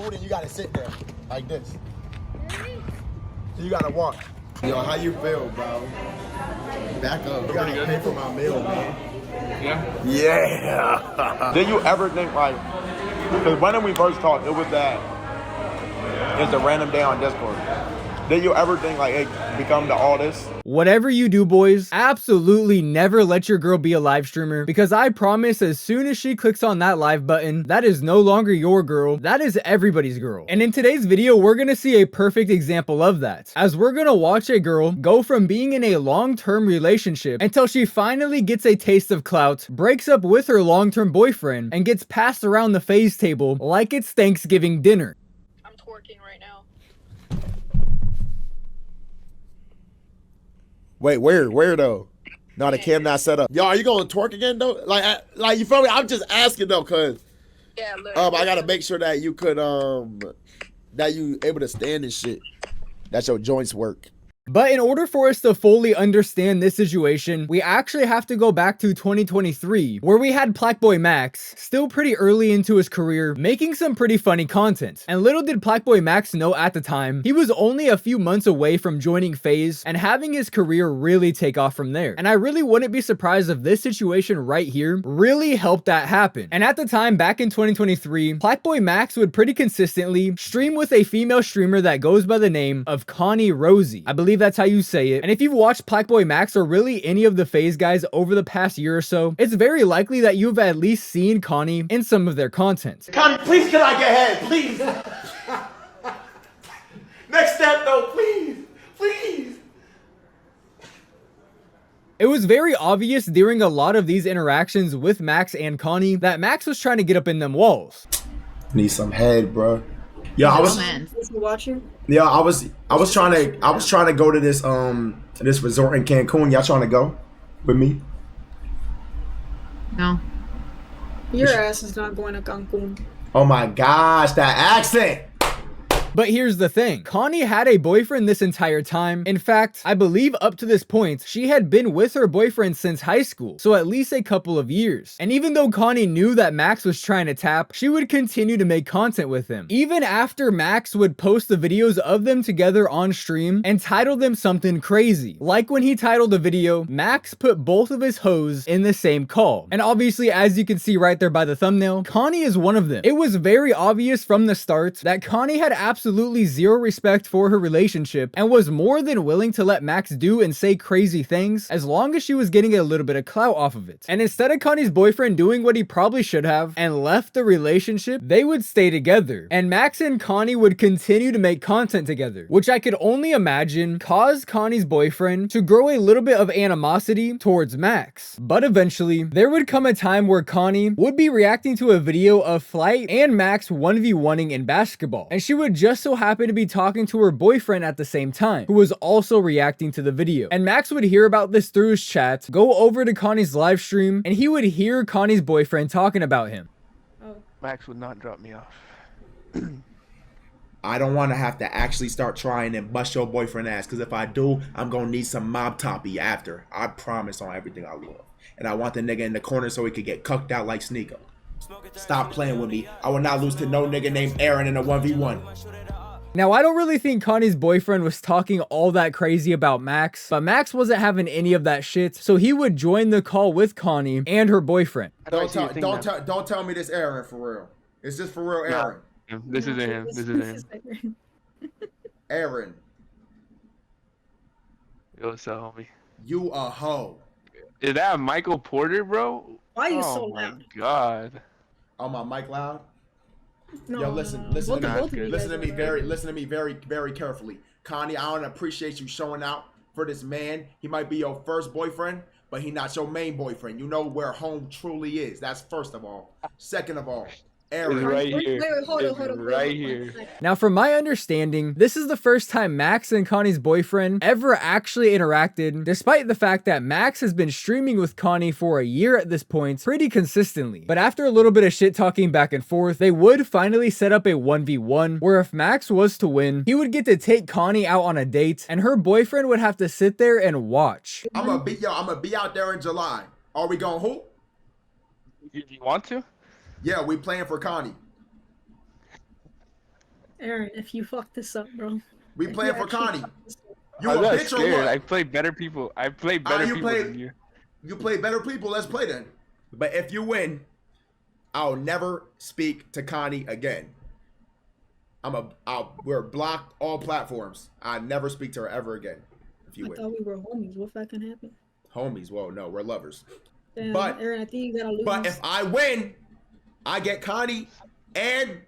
food and you gotta sit there like this. So you gotta walk. Yo, how you feel, bro? Back up. You gotta pay for my meal, man. Yeah. Yeah. Did you ever think like? Because when we first talked, it was just a random day on Discord. Did you ever think like it become to all this? Whatever you do, boys, absolutely never let your girl be a live streamer, because I promise as soon as she clicks on that live button, that is no longer your girl, that is everybody's girl. And in today's video, we're gonna see a perfect example of that, as we're gonna watch a girl go from being in a long-term relationship until she finally gets a taste of clout, breaks up with her long-term boyfriend, and gets passed around the phase table like it's Thanksgiving dinner. I'm twerking right now. Wait, where though? No, the cam not set up. Yo, are you going to twerk again though? Like you feel me? I'm just asking though, cause Yeah, look. I gotta make sure that you could that you able to stand and shit. That your joints work. But in order for us to fully understand this situation, we actually have to go back to 2023, where we had plaqueboymax, still pretty early into his career, making some pretty funny content. And little did plaqueboymax know at the time, he was only a few months away from joining FaZe and having his career really take off from there. And I really wouldn't be surprised if this situation right here really helped that happen. And at the time, back in 2023, plaqueboymax would pretty consistently stream with a female streamer that goes by the name of Connie Rosie. I believe that's how you say it. And if you've watched plaqueboymax or really any of the FaZe guys over the past year or so, it's very likely that you've at least seen Connie in some of their content. Connie, please can I get head, please? Next step though, please. It was very obvious during a lot of these interactions with Max and Connie that Max was trying to get up in them walls. Need some head, bro. Yo, I was watching. Yeah, I was trying to go to this this resort in Cancun. Y'all trying to go with me? No. Your ass is not going to Cancun. Oh my gosh, that accent. But here's the thing, Connie had a boyfriend this entire time. In fact, I believe up to this point, she had been with her boyfriend since high school, so at least a couple of years. And even though Connie knew that Max was trying to tap, she would continue to make content with him. Even after Max would post the videos of them together on stream and title them something crazy. Like when he titled the video, Max put both of his hoes in the same call. And obviously, as you can see right there by the thumbnail, Connie is one of them. It was very obvious from the start that Connie had absolutely zero respect for her relationship and was more than willing to let Max do and say crazy things as long as she was getting a little bit of clout off of it. And instead of Connie's boyfriend doing what he probably should have and left the relationship, they would stay together. And Max and Connie would continue to make content together, which I could only imagine caused Connie's boyfriend to grow a little bit of animosity towards Max. But eventually, there would come a time where Connie would be reacting to a video of Flight and Max 1v1ing in basketball, and she would just so happen to be talking to her boyfriend at the same time, who was also reacting to the video. And Max would hear about this through his chat, go over to Connie's live stream, and he would hear Connie's boyfriend talking about him. Max would not drop me off. I don't want to have to actually start trying and bust your boyfriend ass, because if I do, I'm going to need some mob toppy after. I promise on everything I love. And I want the nigga in the corner so he could get cucked out like Sneeko. Stop playing with me. I will not lose to no nigga named Aaron in a 1v1. Now, I don't really think Connie's boyfriend was talking all that crazy about Max, but Max wasn't having any of that shit, so he would join the call with Connie and her boyfriend. Don't tell me this Aaron for real. Is this for real Aaron? No, this isn't him. This isn't him. Aaron. Yo, what's up, homie? You a hoe. Is that Michael Porter, bro? Why are you so loud? Oh my god. Oh, my mic loud? No, Yo, listen to me very carefully. Connie, I don't appreciate you showing out for this man. He might be your first boyfriend, but he not your main boyfriend. You know where home truly is. That's first of all. Second of all, Aaron. It's right here. Wait, hold on. Right here. Now, from my understanding, this is the first time Max and Connie's boyfriend ever actually interacted, despite the fact that Max has been streaming with Connie for a year at this point pretty consistently. But after a little bit of shit talking back and forth, they would finally set up a 1v1, where if Max was to win, he would get to take Connie out on a date, and her boyfriend would have to sit there and watch. I'm gonna be out there in July. Are we going who? You want to? Yeah, we playing for Connie. Aaron, if you fuck this up, bro. We If playing you for actually Connie. fuck this up. You I'm a not bitch or scared. I what? play better people. I play better you people play- than you. You play better people. Let's play then. But if you win, I'll never speak to Connie again. We're blocked all platforms. I never speak to her ever again. If you I win, thought we were homies. What if that can happen? homies. Whoa, no, we're lovers. Damn, But- Aaron, I think you gotta lose. But if I win, I get Connie and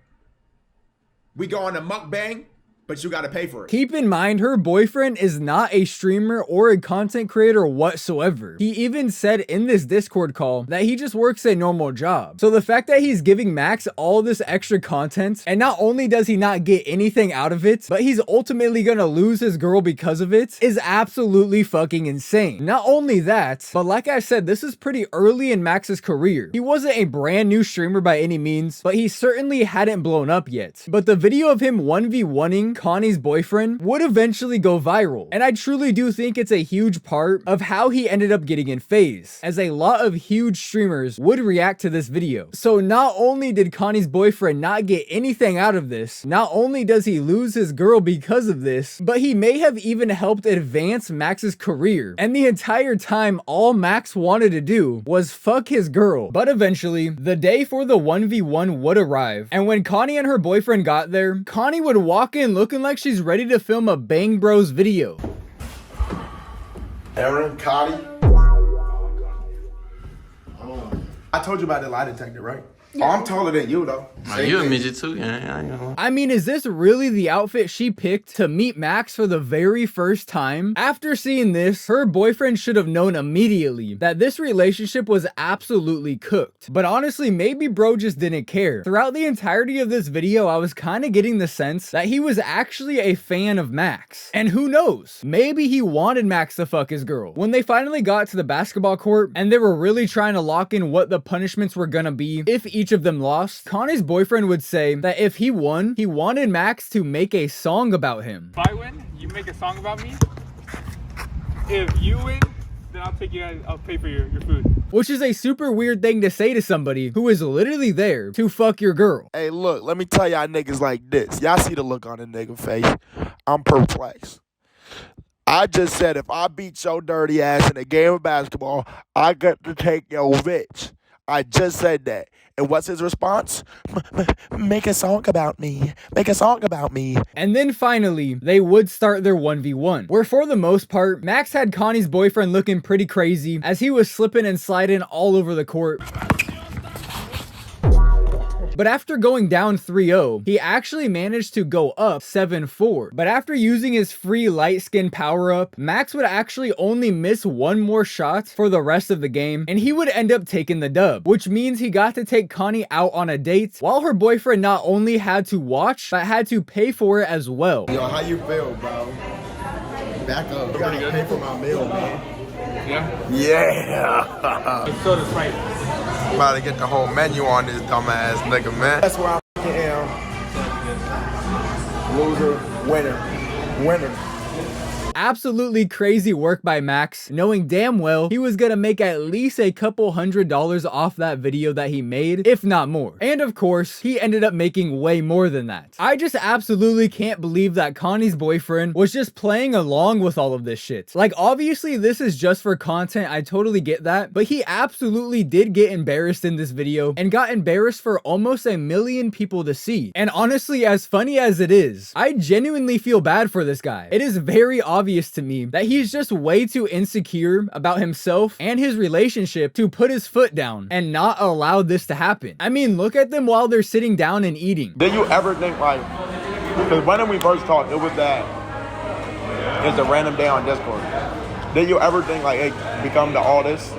we go on a mukbang. But you gotta pay for it. Keep in mind, her boyfriend is not a streamer or a content creator whatsoever. He even said in this Discord call that he just works a normal job. So the fact that he's giving Max all this extra content, and not only does he not get anything out of it, but he's ultimately gonna lose his girl because of it, is absolutely fucking insane. Not only that, but like I said, this is pretty early in Max's career. He wasn't a brand new streamer by any means, but he certainly hadn't blown up yet. But the video of him 1v1ing Connie's boyfriend would eventually go viral, and I truly do think it's a huge part of how he ended up getting in FaZe, as a lot of huge streamers would react to this video. So not only did Connie's boyfriend not get anything out of this, not only does he lose his girl because of this, but he may have even helped advance Max's career, and the entire time all Max wanted to do was fuck his girl. But eventually, the day for the 1v1 would arrive, and when Connie and her boyfriend got there, Connie would walk in looking like she's ready to film a Bang Bros video. Aaron, Connie. I told you about the lie detector, right? Oh, I'm taller than you, though. You a midget too, yeah. I ain't gonna lie. I mean, is this really the outfit she picked to meet Max for the very first time? After seeing this, her boyfriend should have known immediately that this relationship was absolutely cooked. But honestly, maybe bro just didn't care. Throughout the entirety of this video, I was kind of getting the sense that he was actually a fan of Max. And who knows? Maybe he wanted Max to fuck his girl. When they finally got to the basketball court and they were really trying to lock in what the punishments were gonna be if each of them lost, Connie's boyfriend would say that if he won, he wanted Max to make a song about him. If I win, you make a song about me. If you win, then I'll pay for your food. Which is a super weird thing to say to somebody who is literally there to fuck your girl. Hey, look, let me tell y'all niggas like this. Y'all see the look on the nigga face. I'm perplexed. I just said if I beat your dirty ass in a game of basketball, I got to take your bitch. I just said that. And what's his response? Make a song about me. Make a song about me. And then finally, they would start their 1v1, where for the most part, Max had Connie's boyfriend looking pretty crazy as he was slipping and sliding all over the court. But after going down 3-0, he actually managed to go up 7-4. But after using his free light skin power up, Max would actually only miss one more shot for the rest of the game, and he would end up taking the dub, which means he got to take Connie out on a date, while her boyfriend not only had to watch, but had to pay for it as well. Yo, how you feel, bro? Back up. You gotta pay for my meal, man. Yeah. It's soda Sprite. About to get the whole menu on this dumbass nigga, man. That's where I am. Loser, winner. Absolutely crazy work by Max, knowing damn well he was gonna make at least a couple $100s off that video that he made, if not more. And of course, he ended up making way more than that. I just absolutely can't believe that Connie's boyfriend was just playing along with all of this shit. Like, obviously this is just for content, I totally get that, but he absolutely did get embarrassed in this video and got embarrassed for almost 1 million people to see. And honestly, as funny as it is, I genuinely feel bad for this guy. It is very obvious to me that he's just way too insecure about himself and his relationship to put his foot down and not allow this to happen. I mean, look at them while they're sitting down and eating. Did you ever think like, because when we first talked, it was that, it's a random day on Discord. Did you ever think like it become to all this?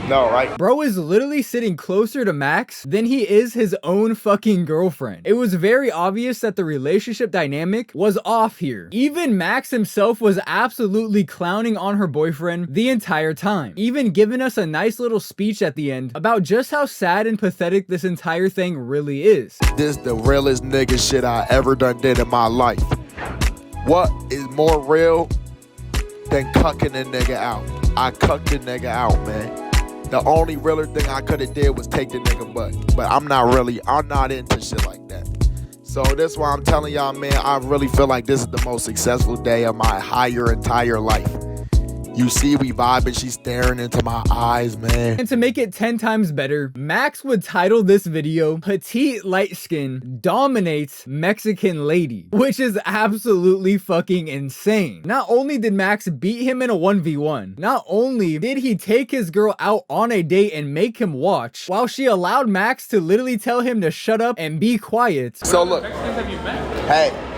No, right? Bro is literally sitting closer to Max than he is his own fucking girlfriend. It was very obvious that the relationship dynamic was off here. Even Max himself was absolutely clowning on her boyfriend the entire time, even giving us a nice little speech at the end about just how sad and pathetic this entire thing really is. This the realest nigga shit I ever did in my life. What is more real than cucking a nigga out? I cucked the nigga out, man. The only realer thing I could have did was take the nigga butt. But I'm not into shit like that. So that's why I'm telling y'all, man, I really feel like this is the most successful day of my entire life. You see we vibing, she's staring into my eyes, man. And to make it 10 times better, Max would title this video, Petite Light Skin Dominates Mexican Lady, which is absolutely fucking insane. Not only did Max beat him in a 1v1, not only did he take his girl out on a date and make him watch, while she allowed Max to literally tell him to shut up and be quiet. So look, Have you met? Hey,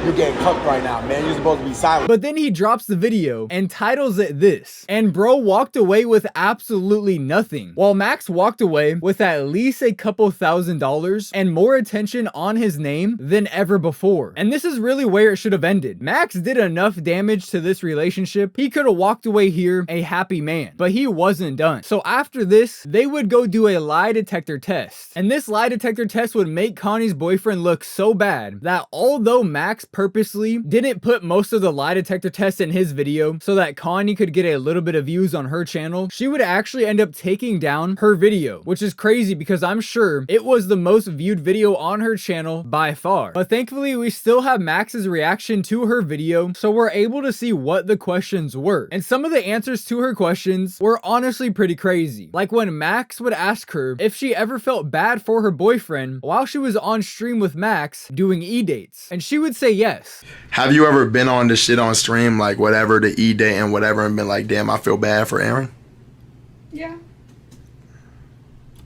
you getting cooked right now, man. You're supposed to be silent. But then he drops the video and titles it this. And bro walked away with absolutely nothing, while Max walked away with at least a couple $1,000s and more attention on his name than ever before. And this is really where it should have ended. Max did enough damage to this relationship. He could have walked away here a happy man, but he wasn't done. So after this, they would go do a lie detector test. And this lie detector test would make Connie's boyfriend look so bad that although Max purposely didn't put most of the lie detector tests in his video so that Connie could get a little bit of views on her channel, she would actually end up taking down her video, which is crazy because I'm sure it was the most viewed video on her channel by far. But thankfully, we still have Max's reaction to her video, so we're able to see what the questions were. And some of the answers to her questions were honestly pretty crazy. Like when Max would ask her if she ever felt bad for her boyfriend while she was on stream with Max doing e-dates, and she would say yes. Have you ever been on this shit on stream, like whatever, the E-date and whatever, and been like, damn, I feel bad for Aaron? Yeah.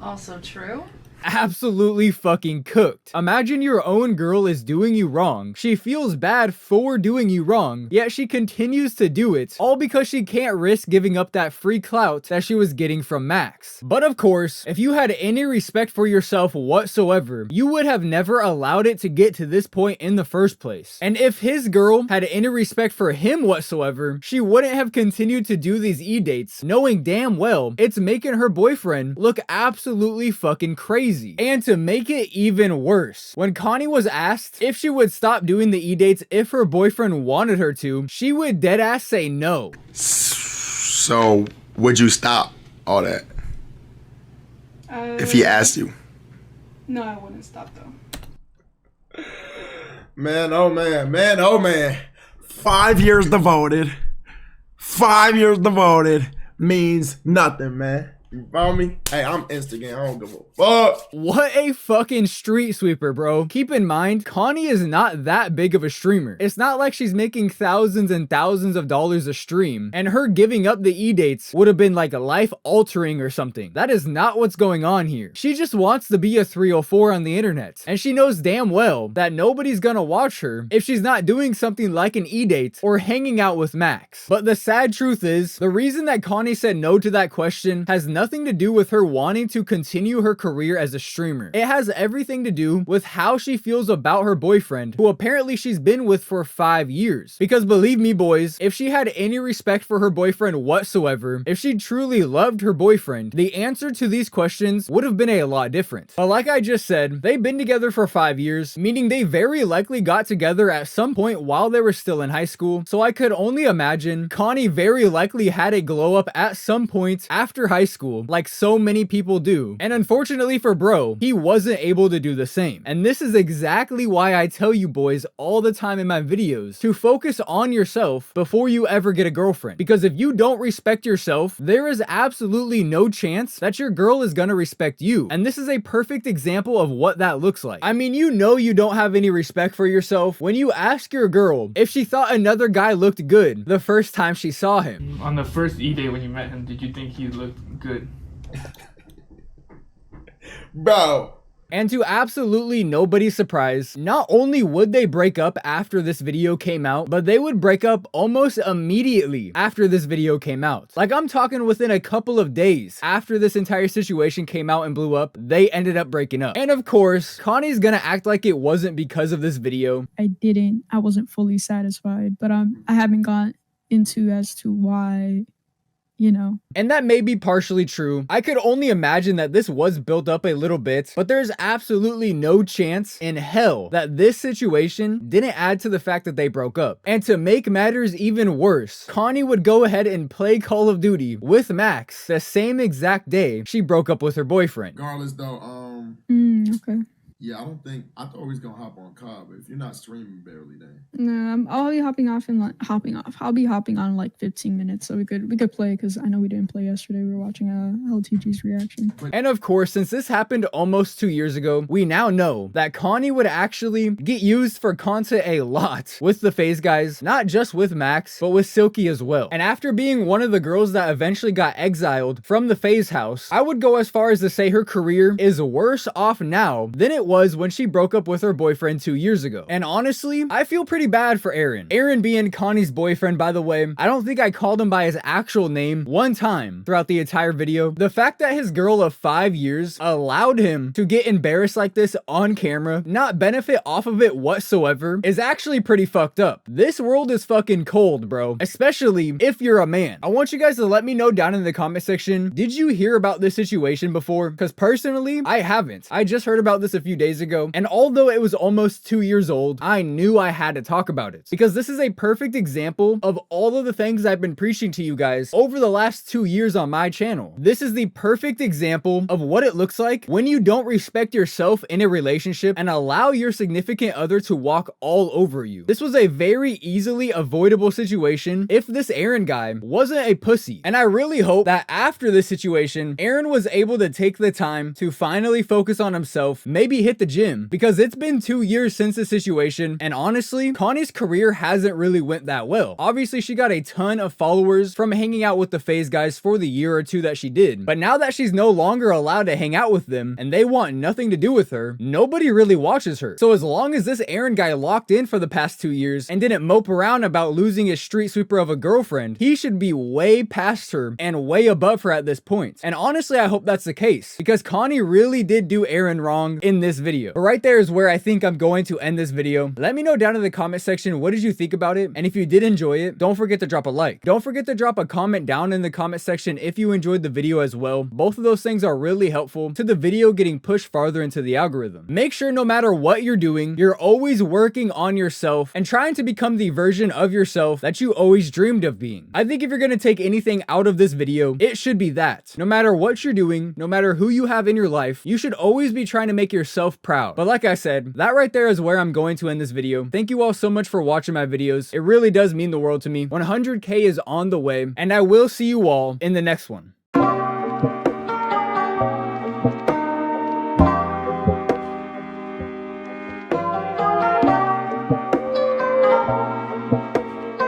Also true. Absolutely fucking cooked. Imagine your own girl is doing you wrong. She feels bad for doing you wrong, yet she continues to do it, all because she can't risk giving up that free clout that she was getting from Max. But of course, if you had any respect for yourself whatsoever, you would have never allowed it to get to this point in the first place. And if his girl had any respect for him whatsoever, she wouldn't have continued to do these e-dates, knowing damn well it's making her boyfriend look absolutely fucking crazy. And to make it even worse, when Connie was asked if she would stop doing the e-dates if her boyfriend wanted her to, she would deadass say no. So would you stop all that if he asked you? No, I wouldn't stop though. Man, oh man. 5 years devoted. 5 years devoted means nothing, man. You feel me? Hey, I'm Instagram. I don't give a fuck. What a fucking street sweeper, bro. Keep in mind, Connie is not that big of a streamer. It's not like she's making thousands and thousands of dollars a stream, and her giving up the e-dates would have been like life-altering or something. That is not what's going on here. She just wants to be a 304 on the internet, and she knows damn well that nobody's gonna watch her if she's not doing something like an e-date or hanging out with Max. But the sad truth is, the reason that Connie said no to that question has nothing to do with her wanting to continue her career as a streamer. It has everything to do with how she feels about her boyfriend, who apparently she's been with for 5 years. Because believe me, boys, if she had any respect for her boyfriend whatsoever, if she truly loved her boyfriend, the answer to these questions would have been a lot different. But like I just said, they've been together for 5 years, meaning they very likely got together at some point while they were still in high school. So I could only imagine Connie very likely had a glow up at some point after high school, like so many people do. And unfortunately for bro, he wasn't able to do the same. And this is exactly why I tell you boys all the time in my videos to focus on yourself before you ever get a girlfriend. Because if you don't respect yourself, there is absolutely no chance that your girl is gonna respect you. And this is a perfect example of what that looks like. I mean, you know you don't have any respect for yourself when you ask your girl if she thought another guy looked good the first time she saw him. On the first e-day when you met him, did you think he looked good? Bro. And to absolutely nobody's surprise, not only would they break up after this video came out, but they would break up almost immediately after this video came out. Like, I'm talking within a couple of days after this entire situation came out and blew up, they ended up breaking up. And of course, Connie's gonna act like it wasn't because of this video. I wasn't fully satisfied, but I haven't gone into as to why, you know. And that may be partially true. I could only imagine that this was built up a little bit, but there's absolutely no chance in hell that this situation didn't add to the fact that they broke up. And to make matters even worse, Connie would go ahead and play Call of Duty with Max the same exact day she broke up with her boyfriend. Regardless though, Okay. Yeah, I don't think I thought we was gonna hop on COD, but if you're not streaming barely, then No, I'll be hopping off and hopping off. I'll be hopping on in like 15 minutes, so we could play because I know we didn't play yesterday. We were watching LTG's reaction. And of course, since this happened almost 2 years ago, we now know that Connie would actually get used for content a lot with the FaZe guys, not just with Max, but with Silky as well. And after being one of the girls that eventually got exiled from the FaZe house, I would go as far as to say her career is worse off now than it was when she broke up with her boyfriend 2 years ago. And honestly, I feel pretty bad for Aaron. Aaron being Connie's boyfriend, by the way, I don't think I called him by his actual name one time throughout the entire video. The fact that his girl of 5 years allowed him to get embarrassed like this on camera, not benefit off of it whatsoever, is actually pretty fucked up. This world is fucking cold, bro. Especially if you're a man. I want you guys to let me know down in the comment section, did you hear about this situation before? Because personally, I haven't. I just heard about this a few days ago, and although it was almost 2 years old, I knew I had to talk about it. Because this is a perfect example of all of the things I've been preaching to you guys over the last 2 years on my channel. This is the perfect example of what it looks like when you don't respect yourself in a relationship and allow your significant other to walk all over you. This was a very easily avoidable situation if this Aaron guy wasn't a pussy. And I really hope that after this situation, Aaron was able to take the time to finally focus on himself, maybe hit the gym, because it's been 2 years since the situation, and honestly, Connie's career hasn't really went that well. Obviously, she got a ton of followers from hanging out with the FaZe guys for the year or two that she did, but now that she's no longer allowed to hang out with them and they want nothing to do with her, nobody really watches her. So as long as this Aaron guy locked in for the past 2 years and didn't mope around about losing his street sweeper of a girlfriend, he should be way past her and way above her at this point. And honestly, I hope that's the case, because Connie really did do Aaron wrong in this video. But right there is where I think I'm going to end this video. Let me know down in the comment section, what did you think about it? And if you did enjoy it, don't forget to drop a like. Don't forget to drop a comment down in the comment section if you enjoyed the video as well. Both of those things are really helpful to the video getting pushed farther into the algorithm. Make sure no matter what you're doing, you're always working on yourself and trying to become the version of yourself that you always dreamed of being. I think if you're going to take anything out of this video, it should be that. No matter what you're doing, no matter who you have in your life, you should always be trying to make yourself proud. But like I said, that right there is where I'm going to end this video. Thank you all so much for watching my videos. It really does mean the world to me. 100K is on the way, and I will see you all in the next one.